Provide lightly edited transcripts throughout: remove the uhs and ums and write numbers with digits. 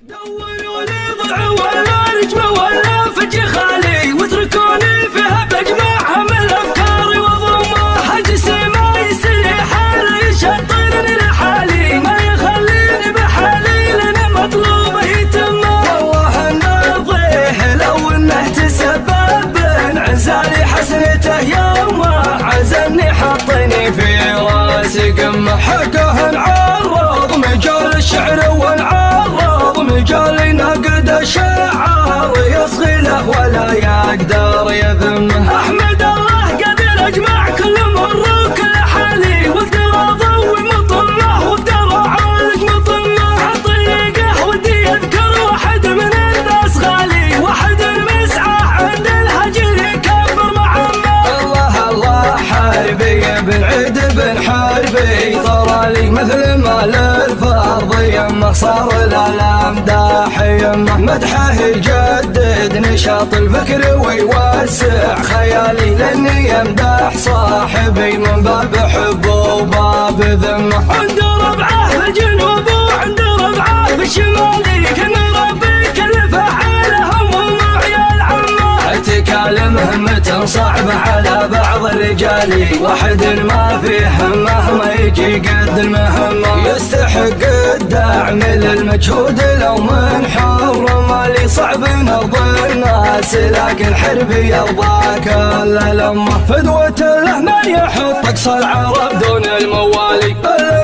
دوروا لي ضلع ولا نجمة ولا فج خالي واتركوني فيها بجمعها من افكاري وضمها حجسي ما يستريح علي يشطرني لحالي ما يخليني بحالي لان مطلوبه يتم والله نرضيه لو انه تسبب انعزالي حسنته يوم عزلني حطني في راسي قمه حقه نعرض مجال الشعر ونعرض مجال نقد الشعر يصغي له ولا يقدر يذمه احمد الله قادر اجمع كل مر وكل حالي واقدر اضوي مطمه واقدر اعالج مطمه عطريقه ودي اذكر واحد من الناس غالي واحد المسعى عند الهجر يكبر معمه الله الله حاربي بن عيد بن حاربي طرى لي مثل ما للفرض يمه صار الامداح يمه مدحه يجدد نشاط الفكر ويوسع خيالي لاني يمدح صاحبي من باب حبه وباب ذمه عند ربعه في الجنوب وعند ربعه في الشمال كان ربي كلف حالهم ومعيال عمه اتكال مهمة صعبة على بعض الرجال واحد ما فيه همه ما يجي قد المهمة يستحق الدعم للمجهود لو من حر مالي صعب نرضي الناس لكن حربي يرضى كل الأمة فدوة له من يحط أقصى العرب دون الموالي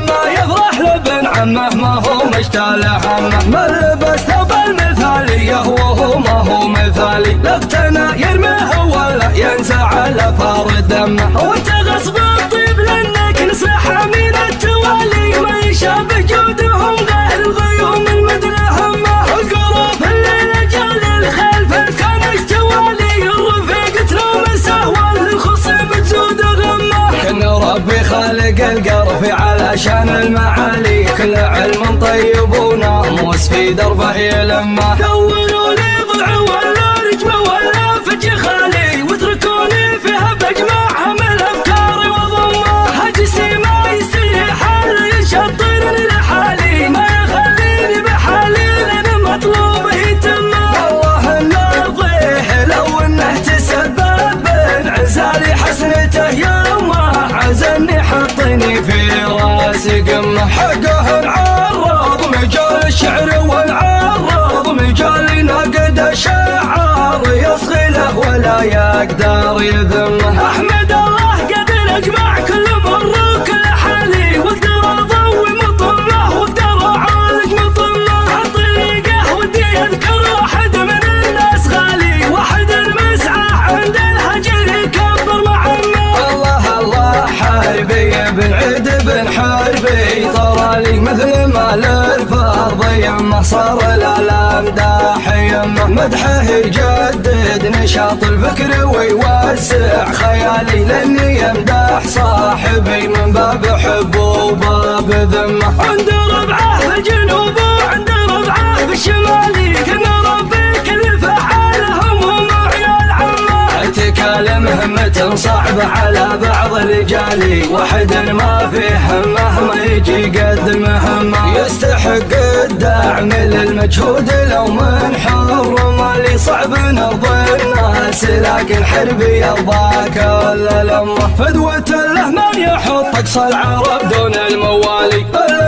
ما يفرح لابن عمه ما هو مشتاله همه ما لبس ثوب المثالية وهو ما هو مثالي لفتنا يرميه ولا ينزع على فار دمه وانت غصب الطيب لانك نسحه من التوالي ما يشابه جودهم غير الغيوم المدنى همه القروف الليل جال الخلف كان توالي الرفيق تلامسه والخصم تزود غمه كان ربي خالق القرف علشان المعالي كل علم طيب وناموس في دربه يلمه دوروا لي ضلع ولا نجمه ولا فج خالي واتركوني فيها بجمعها من افكاري وضمها حجسي ما يستريح علي يشطرني لحالي ما يخليني بحالي لان مطلوبه يتم والله نرضيه لو انه تسبب انعزالي حسنته يوم عزلني حطني في راسي قمه حقه نعرض مجال الشعر ونعرض مجال نقد الشعر يصغي له ولا يقدر يذمه احمد الله قادر اجمع كل مر وكل حالي واقدر اضوي مطمه واقدر اعالج مطمه عطريقه ودي اذكر واحد من الناس غالي واحد المسعى عند الهجر يكبر معمه الله الله حاربي بن عيد بن حاربي طرى لي مثل ما للفرض يمه صار الامداح يمه مدحه يجدد نشاط الفكر ويوسع خيالي لاني يمدح صاحبي من باب حبه وباب ذمه عند ربعه في الجنوب وعند ربعه في الشمال كان ربي كلف حالهم ومعيال عمه اتكال مهمة صعبة على بعض الرجال واحد ما فيه همه ما يجي قد المهمة يستحق الدعم للمجهود لو من حر مالي صعب نرضي الناس لكن حربي يرضى كل الأمة فدوة له من يحط أقصى العرب دون الموالي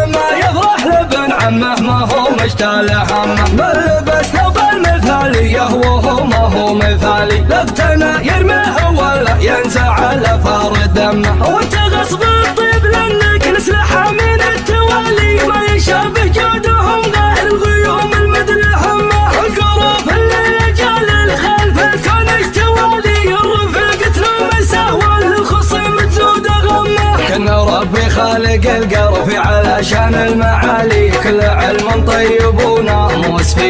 ما يفرح لابن عمه ما هو مشتاله همه ما لبس ثوب المثالية وهو ما هو مثالي لفتنا يرميه ولا ينزع على فار دمه وانت غصب الطيب لانك نسلحه من التوالي ما يشابه جودهم غير الغيوم المدنى همه القروف اللي جال الخلف كان توالي الرفيق تلامسه والخصم تزود غمه كان ربي خالق القرف علشان المعالي كل علم طيب وناموس في